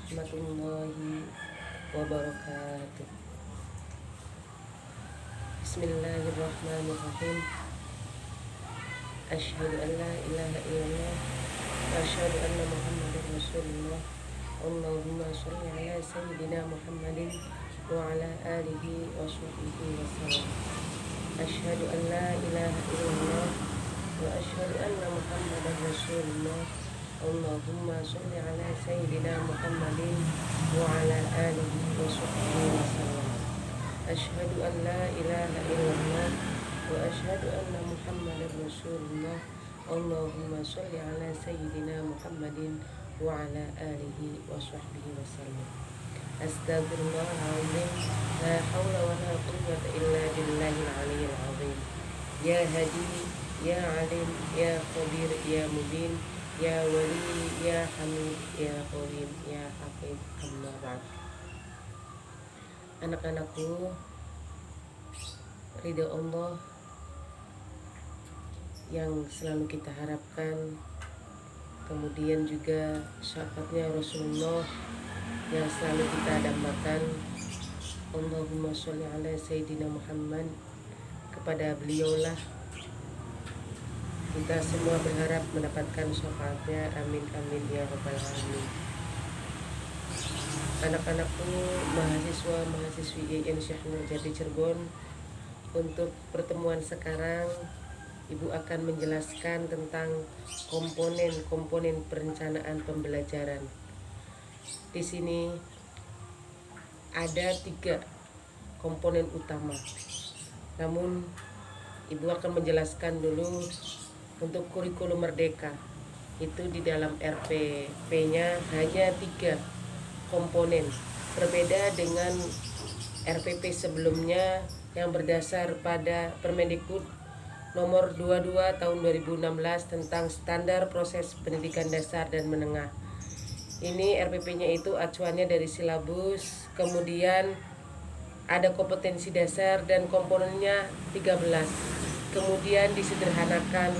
warahmatullahi wabarakatuh. Bismillahirrahmanirrahim. Asyhadu an la ilaha illallah wa asyhadu anna Muhammadar Rasulullah. Allahumma sholli ala sayyidina Muhammadin wa ala alihi wa sahbihi wa sallam. Asyhadu an la ilaha illallah wa asyhadu anna Muhammadar Rasulullah. Allahumma sholli ala sayyidina Muhammadin wa ala alihi wa sahbihi wa sallam. Asyhadu an la ilaha illallah wa asyhadu anna Muhammadar Rasulullah. Allahumma sholli ala sayyidina Muhammadin wa ala alihi wa sahbihi wa sallam. Astaghfirullahaladzim. La hawla wa la quwwata illa billahil aliyyil azim. Ya hadi, ya alim, ya khabir, ya mubin, ya wali, ya hamid, ya qadim, ya hafiz. Amma ba'd. Anak-anakku, ridha Allah yang selalu kita harapkan, kemudian juga syafaatnya Rasulullah yang selalu kita dambakan. Allahumma sholli ala sayyidina Muhammad. Kepada beliaulah kita semua berharap mendapatkan syafaatnya. Amin amin ya rabbal alamin. Anak-anakku, mahasiswa-mahasiswi IAIN Syekh Nurjati Cirebon, untuk pertemuan sekarang Ibu akan menjelaskan tentang komponen-komponen perencanaan pembelajaran. Di sini ada 3 komponen utama. Namun Ibu akan menjelaskan dulu untuk kurikulum merdeka. Itu di dalam RPP-nya hanya 3 komponen, berbeda dengan RPP sebelumnya yang berdasar pada Permendikbud nomor 22 tahun 2016 tentang standar proses pendidikan dasar dan menengah. Ini RPP-nya itu acuannya dari silabus, kemudian ada kompetensi dasar dan komponennya 13. Kemudian disederhanakan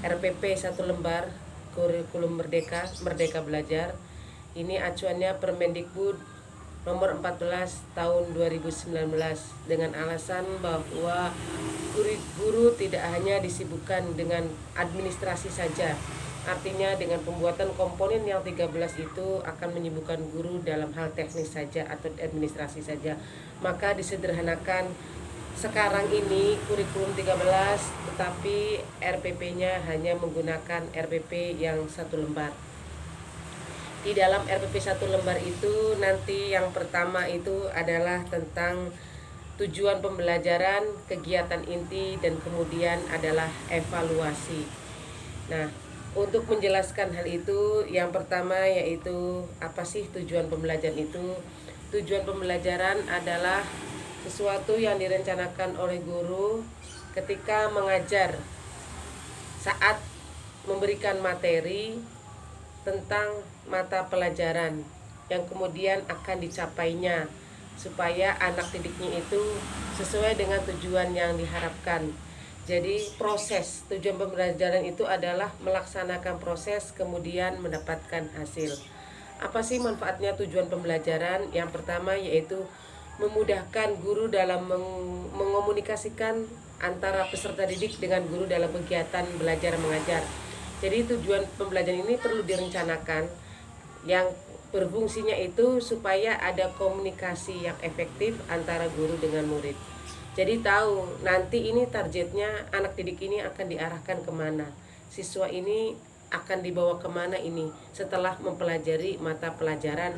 RPP 1 lembar, kurikulum merdeka, merdeka belajar. Ini acuannya Permendikbud nomor 14 tahun 2019 dengan alasan bahwa guru tidak hanya disibukkan dengan administrasi saja. Artinya dengan pembuatan komponen yang 13 itu akan menyibukkan guru dalam hal teknis saja atau administrasi saja. Maka disederhanakan sekarang ini kurikulum 13, tetapi RPP-nya hanya menggunakan RPP yang 1 lembar. Di dalam RPP 1 lembar itu nanti yang pertama itu adalah tentang tujuan pembelajaran, kegiatan inti, dan kemudian adalah evaluasi. Nah, untuk menjelaskan hal itu, yang pertama yaitu apa sih tujuan pembelajaran itu? Tujuan pembelajaran adalah sesuatu yang direncanakan oleh guru ketika mengajar, saat memberikan materi tentang mata pelajaran yang kemudian akan dicapainya, supaya anak didiknya itu sesuai dengan tujuan yang diharapkan. Jadi proses tujuan pembelajaran itu adalah melaksanakan proses kemudian mendapatkan hasil. Apa sih manfaatnya tujuan pembelajaran? Yang pertama yaitu memudahkan guru dalam mengomunikasikan antara peserta didik dengan guru dalam kegiatan belajar mengajar. Jadi tujuan pembelajaran ini perlu direncanakan yang berfungsinya itu supaya ada komunikasi yang efektif antara guru dengan murid. Jadi tahu nanti ini targetnya anak didik ini akan diarahkan kemana, siswa ini akan dibawa kemana ini setelah mempelajari mata pelajaran.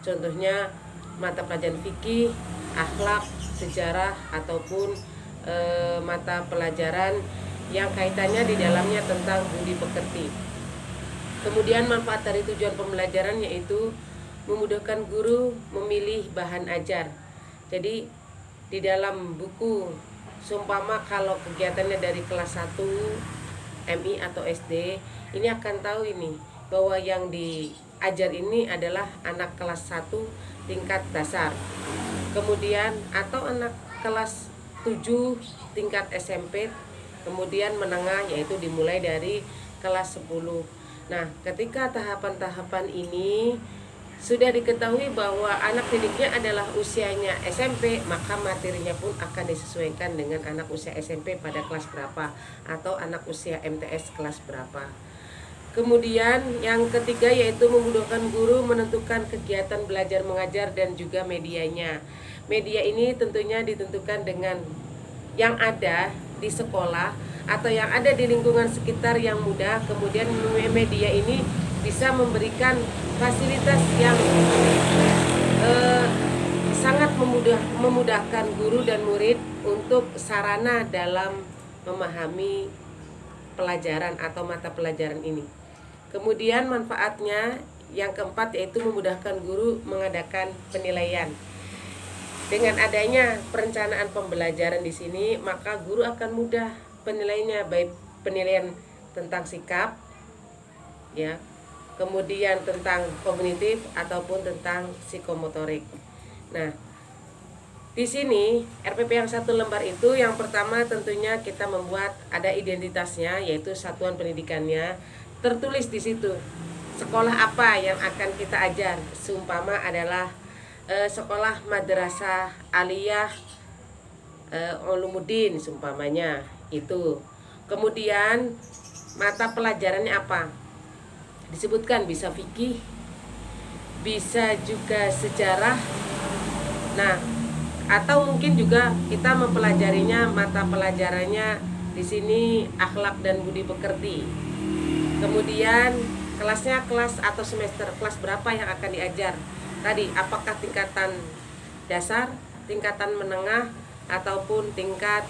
Contohnya mata pelajaran fikih, akhlak, sejarah, ataupun mata pelajaran yang kaitannya di dalamnya tentang budi pekerti. Kemudian manfaat dari tujuan pembelajaran yaitu memudahkan guru memilih bahan ajar. Jadi di dalam buku, seumpama kalau kegiatannya dari kelas 1 MI atau SD, ini akan tahu ini bahwa yang diajar ini adalah anak kelas 1 tingkat dasar. Kemudian atau anak kelas 7 tingkat SMP, kemudian menengah yaitu dimulai dari kelas 10. Nah, ketika tahapan-tahapan ini sudah diketahui bahwa anak didiknya adalah usianya SMP, maka materinya pun akan disesuaikan dengan anak usia SMP pada kelas berapa atau anak usia MTS kelas berapa. Kemudian yang ketiga yaitu memudahkan guru menentukan kegiatan belajar mengajar dan juga medianya. Media ini tentunya ditentukan dengan yang ada di sekolah atau yang ada di lingkungan sekitar yang mudah. Kemudian media ini bisa memberikan fasilitas yang sangat memudahkan guru dan murid untuk sarana dalam memahami pelajaran atau mata pelajaran ini. Kemudian manfaatnya yang keempat yaitu memudahkan guru mengadakan penilaian. Dengan adanya perencanaan pembelajaran di sini, maka guru akan mudah penilaiannya, baik penilaian tentang sikap, ya, kemudian tentang kognitif ataupun tentang psikomotorik. Nah, di sini RPP yang 1 lembar itu yang pertama tentunya kita membuat ada identitasnya, yaitu satuan pendidikannya. Tertulis di situ sekolah apa yang akan kita ajar. Seumpama adalah sekolah Madrasah Aliyah Ulumuddin seumpamanya itu. Kemudian mata pelajarannya apa? Disebutkan bisa fikih, bisa juga sejarah. Nah, atau mungkin juga kita mempelajarinya mata pelajarannya di sini akhlak dan budi pekerti. Kemudian kelasnya kelas atau semester kelas berapa yang akan diajar? Tadi apakah tingkatan dasar, tingkatan menengah ataupun tingkat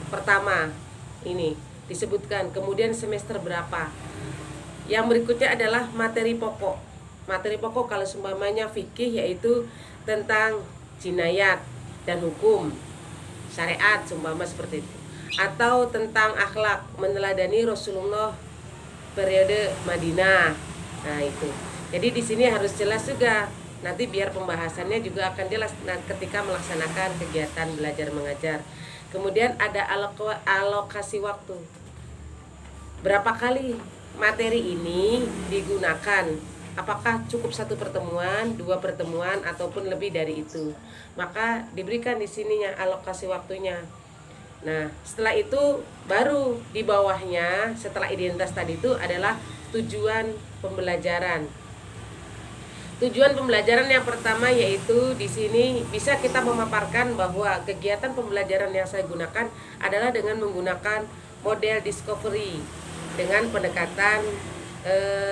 pertama ini disebutkan. Kemudian semester berapa? Yang berikutnya adalah materi pokok. Materi pokok kalau seumpamanya fikih yaitu tentang jinayat dan hukum syariat seumpama seperti itu. Atau tentang akhlak, meneladani Rasulullah periode Madinah. Nah, itu. Jadi di sini harus jelas juga. Nanti biar pembahasannya juga akan jelas ketika melaksanakan kegiatan belajar mengajar. Kemudian ada alokasi waktu. Berapa kali materi ini digunakan? Apakah cukup 1 pertemuan, 2 pertemuan ataupun lebih dari itu? Maka diberikan di sininya alokasi waktunya. Nah, setelah itu baru di bawahnya setelah identitas tadi itu adalah tujuan pembelajaran. Tujuan pembelajaran yang pertama yaitu di sini bisa kita memaparkan bahwa kegiatan pembelajaran yang saya gunakan adalah dengan menggunakan model discovery dengan pendekatan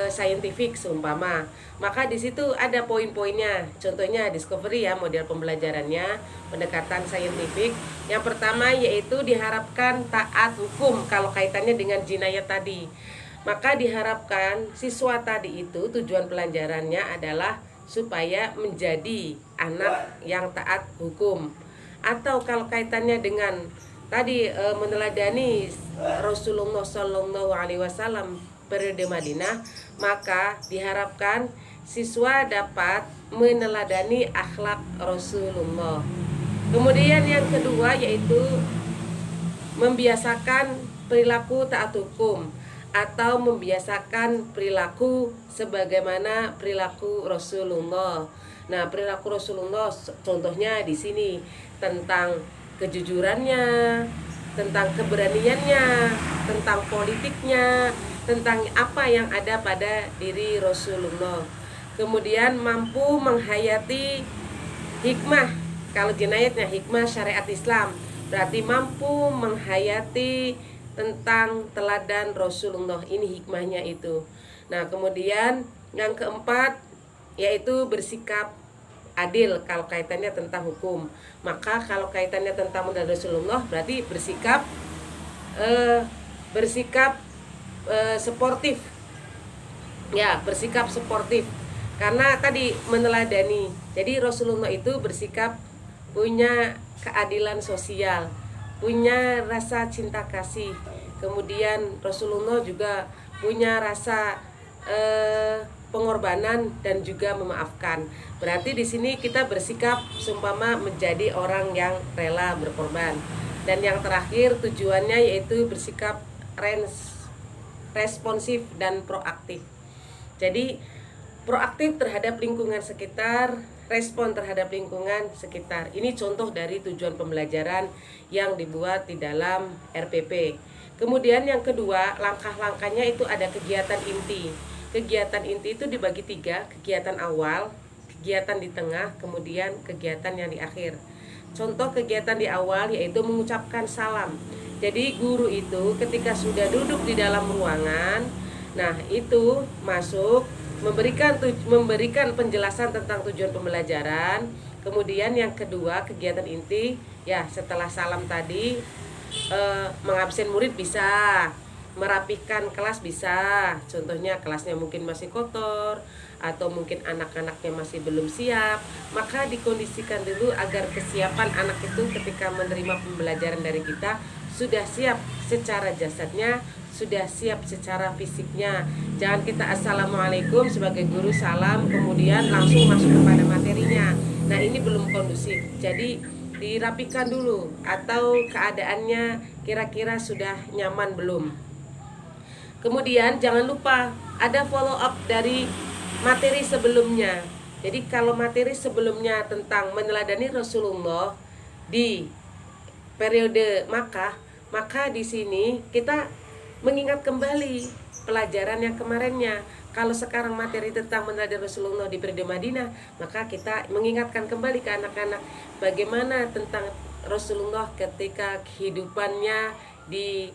saintifik seumpama. Maka di situ ada poin-poinnya. Contohnya discovery ya, model pembelajarannya, pendekatan saintifik. Yang pertama yaitu diharapkan taat hukum kalau kaitannya dengan jinayat tadi. Maka diharapkan siswa tadi itu tujuan pelajarannya adalah supaya menjadi anak yang taat hukum. Atau kalau kaitannya dengan tadi meneladani Rasulullah SAW periode Madinah, maka diharapkan siswa dapat meneladani akhlak Rasulullah. Kemudian yang kedua yaitu membiasakan perilaku taat hukum atau membiasakan perilaku sebagaimana perilaku Rasulullah. Nah, perilaku Rasulullah contohnya di sini tentang kejujurannya, tentang keberaniannya, tentang politiknya, tentang apa yang ada pada diri Rasulullah. Kemudian mampu menghayati hikmah. Kalau jinayatnya hikmah syariat Islam, berarti mampu menghayati tentang teladan Rasulullah. Ini hikmahnya itu. Nah, kemudian yang keempat yaitu bersikap adil kalau kaitannya tentang hukum. Maka kalau kaitannya tentang modal Rasulullah berarti bersikap sportif. Ya, bersikap sportif. Karena tadi meneladani. Jadi Rasulullah itu bersikap punya keadilan sosial, punya rasa cinta kasih. Kemudian Rasulullah juga punya rasa pengorbanan dan juga memaafkan. Berarti di sini kita bersikap seumpama menjadi orang yang rela berkorban. Dan yang terakhir tujuannya yaitu bersikap responsif dan proaktif. Jadi proaktif terhadap lingkungan sekitar, respon terhadap lingkungan sekitar. Ini contoh dari tujuan pembelajaran yang dibuat di dalam RPP. Kemudian yang kedua, langkah-langkahnya itu ada kegiatan inti. Kegiatan inti itu dibagi 3, kegiatan awal, kegiatan di tengah, kemudian kegiatan yang di akhir. Contoh kegiatan di awal yaitu mengucapkan salam. Jadi guru itu ketika sudah duduk di dalam ruangan, nah itu masuk memberikan penjelasan tentang tujuan pembelajaran. Kemudian yang kedua, kegiatan inti, ya setelah salam tadi, mengabsen murid bisa, merapikan kelas bisa. Contohnya kelasnya mungkin masih kotor atau mungkin anak-anaknya masih belum siap, maka dikondisikan dulu agar kesiapan anak itu ketika menerima pembelajaran dari kita sudah siap secara jasadnya, sudah siap secara fisiknya. Jangan kita assalamualaikum sebagai guru salam kemudian langsung masuk kepada materinya. Nah, ini belum kondusif. Jadi dirapikan dulu, atau keadaannya kira-kira sudah nyaman belum. Kemudian jangan lupa ada follow up dari materi sebelumnya. Jadi kalau materi sebelumnya tentang meneladani Rasulullah di periode Makkah, maka di sini kita mengingat kembali pelajaran yang kemarinnya. Kalau sekarang materi tentang meneladani Rasulullah di periode Madinah, maka kita mengingatkan kembali ke anak-anak bagaimana tentang Rasulullah ketika kehidupannya di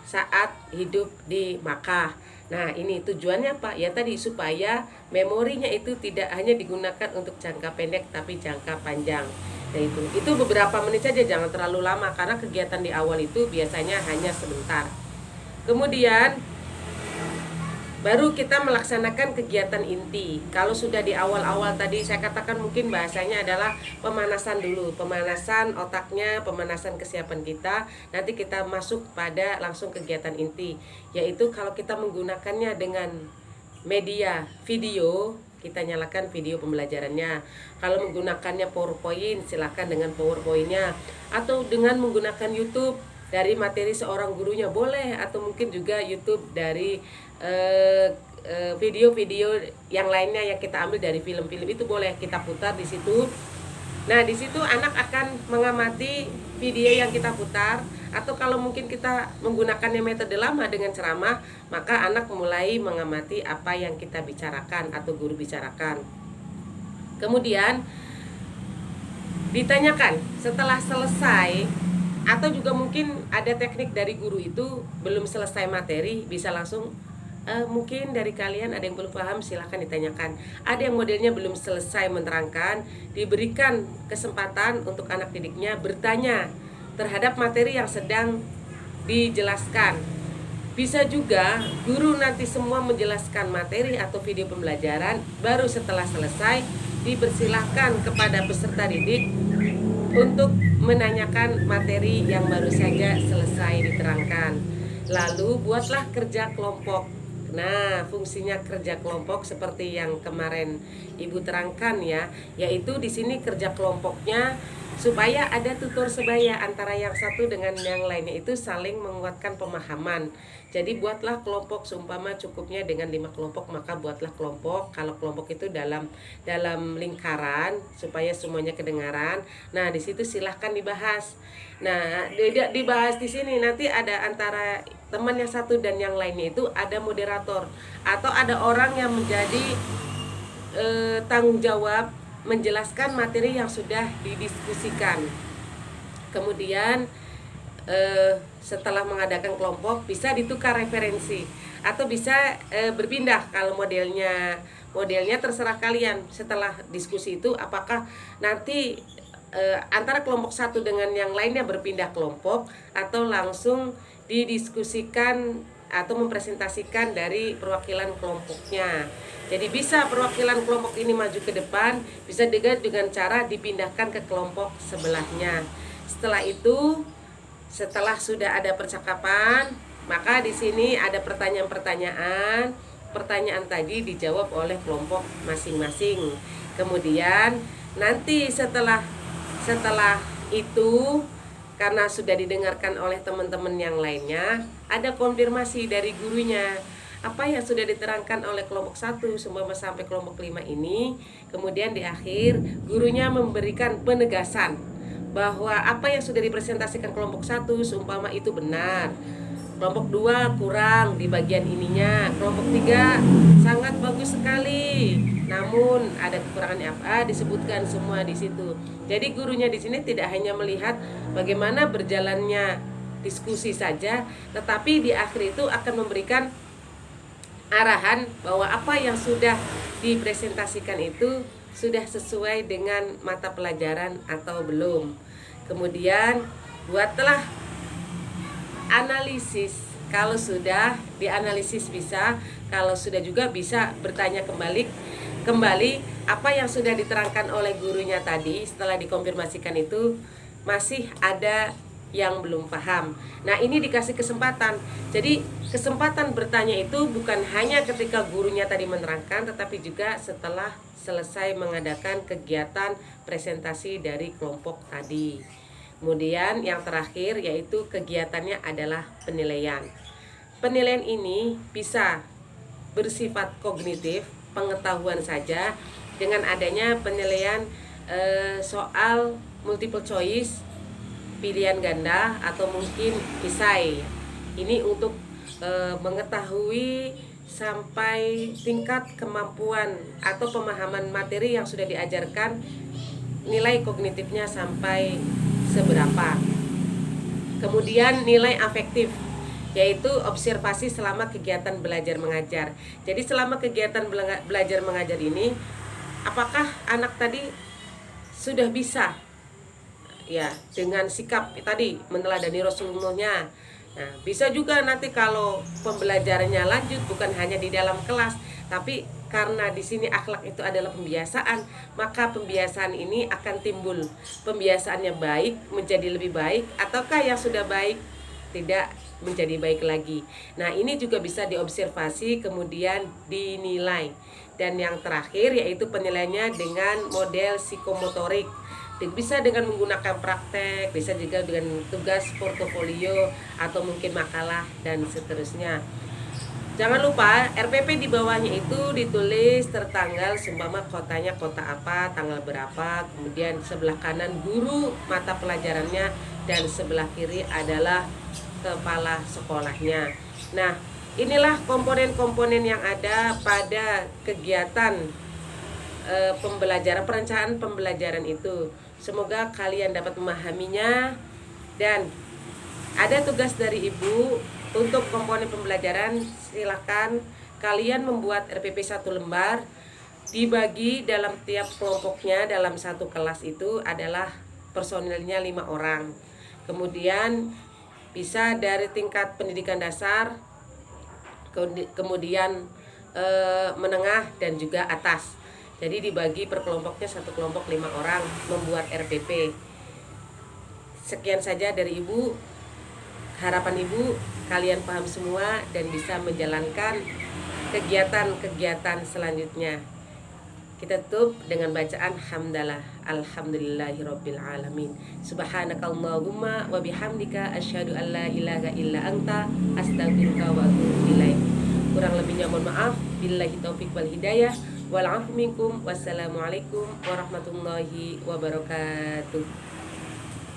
saat hidup di Makkah. Nah, ini tujuannya apa? Ya tadi supaya memorinya itu tidak hanya digunakan untuk jangka pendek tapi jangka panjang. Nah, itu beberapa menit saja, jangan terlalu lama karena kegiatan di awal itu biasanya hanya sebentar. Kemudian baru kita melaksanakan kegiatan inti. Kalau sudah di awal-awal tadi saya katakan mungkin bahasanya adalah pemanasan dulu, pemanasan otaknya, pemanasan kesiapan kita. Nanti kita masuk pada langsung kegiatan inti, yaitu kalau kita menggunakannya dengan media video, kita nyalakan video pembelajarannya. Kalau menggunakannya PowerPoint, silakan dengan PowerPoint-nya, atau dengan menggunakan YouTube dari materi seorang gurunya boleh, atau mungkin juga YouTube dari video-video yang lainnya yang kita ambil dari film-film itu boleh kita putar di situ. Nah, di situ anak akan mengamati video yang kita putar, atau kalau mungkin kita menggunakannya metode lama dengan ceramah, maka anak mulai mengamati apa yang kita bicarakan atau guru bicarakan. Kemudian ditanyakan setelah selesai, atau juga mungkin ada teknik dari guru itu belum selesai materi, bisa langsung mungkin dari kalian ada yang belum paham, silahkan ditanyakan. Ada yang modelnya belum selesai menerangkan, diberikan kesempatan untuk anak didiknya bertanya terhadap materi yang sedang dijelaskan. Bisa juga guru nanti semua menjelaskan materi atau video pembelajaran, baru setelah selesai dipersilahkan kepada peserta didik untuk menanyakan materi yang baru saja selesai diterangkan. Lalu buatlah kerja kelompok. Nah, fungsinya kerja kelompok seperti yang kemarin Ibu terangkan ya, yaitu di sini kerja kelompoknya supaya ada tutur sebaya antara yang satu dengan yang lainnya, itu saling menguatkan pemahaman. Jadi buatlah kelompok, seumpama cukupnya dengan 5 kelompok, maka buatlah kelompok. Kalau kelompok itu dalam lingkaran supaya semuanya kedengaran. Nah, di situ silahkan dibahas. Nah, dibahas di sini nanti ada antara teman yang satu dan yang lainnya itu ada moderator atau ada orang yang menjadi tanggung jawab menjelaskan materi yang sudah didiskusikan. Kemudian setelah mengadakan kelompok bisa ditukar referensi atau bisa berpindah. Kalau modelnya terserah kalian. Setelah diskusi itu apakah nanti antara kelompok satu dengan yang lainnya berpindah kelompok atau langsung didiskusikan atau mempresentasikan dari perwakilan kelompoknya. Jadi bisa perwakilan kelompok ini maju ke depan, bisa dengan cara dipindahkan ke kelompok sebelahnya. Setelah itu, setelah sudah ada percakapan, maka di sini ada pertanyaan-pertanyaan. Pertanyaan tadi dijawab oleh kelompok masing-masing. Kemudian nanti setelah itu, karena sudah didengarkan oleh teman-teman yang lainnya, ada konfirmasi dari gurunya. apa yang sudah diterangkan oleh kelompok 1 sampai kelompok 5 ini, kemudian di akhir gurunya memberikan penegasan bahwa apa yang sudah dipresentasikan kelompok 1 seumpama itu benar, kelompok 2 kurang di bagian ininya, kelompok 3 sangat bagus sekali, namun ada kekurangannya apa disebutkan semua di situ. Jadi gurunya di sini tidak hanya melihat bagaimana berjalannya diskusi saja, tetapi di akhir itu akan memberikan arahan bahwa apa yang sudah dipresentasikan itu sudah sesuai dengan mata pelajaran atau belum. Kemudian buatlah analisis. Kalau sudah dianalisis bisa, kalau sudah juga bisa bertanya kembali apa yang sudah diterangkan oleh gurunya tadi. Setelah dikonfirmasikan itu masih ada yang belum paham. Nah, ini dikasih kesempatan. Jadi kesempatan bertanya itu bukan hanya ketika gurunya tadi menerangkan, tetapi juga setelah selesai mengadakan kegiatan presentasi dari kelompok tadi. Kemudian yang terakhir yaitu kegiatannya adalah penilaian. Penilaian ini bisa bersifat kognitif, pengetahuan saja, dengan adanya penilaian soal multiple choice, pilihan ganda, atau mungkin esai. Ini untuk mengetahui sampai tingkat kemampuan atau pemahaman materi yang sudah diajarkan, nilai kognitifnya sampai seberapa. Kemudian nilai afektif, yaitu observasi selama kegiatan belajar mengajar. Jadi selama kegiatan belajar mengajar ini, apakah anak tadi sudah bisa ya dengan sikap tadi meneladani Rasulullahnya. Nah, bisa juga nanti kalau pembelajarannya lanjut bukan hanya di dalam kelas, tapi karena di sini akhlak itu adalah pembiasaan, maka pembiasaan ini akan timbul. Pembiasaannya baik menjadi lebih baik, ataukah yang sudah baik tidak menjadi baik lagi. Nah, ini juga bisa diobservasi kemudian dinilai. Dan yang terakhir yaitu penilaiannya dengan model psikomotorik. Bisa dengan menggunakan praktek, bisa juga dengan tugas portofolio atau mungkin makalah dan seterusnya. Jangan lupa RPP di bawahnya itu ditulis tertanggal, seumpama kotanya kota apa, tanggal berapa, kemudian sebelah kanan guru mata pelajarannya dan sebelah kiri adalah kepala sekolahnya. Nah, inilah komponen-komponen yang ada pada kegiatan perencanaan pembelajaran itu. Semoga kalian dapat memahaminya, dan ada tugas dari ibu untuk komponen pembelajaran. Silakan kalian membuat RPP 1 lembar, dibagi dalam tiap kelompoknya. Dalam satu kelas itu adalah personilnya 5 orang. Kemudian bisa dari tingkat pendidikan dasar, kemudian menengah dan juga atas. Jadi dibagi per kelompoknya, satu kelompok 5 orang membuat RPP. Sekian saja dari ibu. Harapan ibu kalian paham semua dan bisa menjalankan kegiatan-kegiatan selanjutnya. Kita tutup dengan bacaan hamdalah, alhamdulillahirabbil alamin. Subhanakallahumma wa bihamdika asyhadu an la ilaha illa anta astaghfiruka wa atubu ilaik. Kurang lebihnya mohon maaf. Billahi taufik wal hidayah. Wal 'afwu minkum. Wassalamualaikum warahmatullahi wabarakatuh.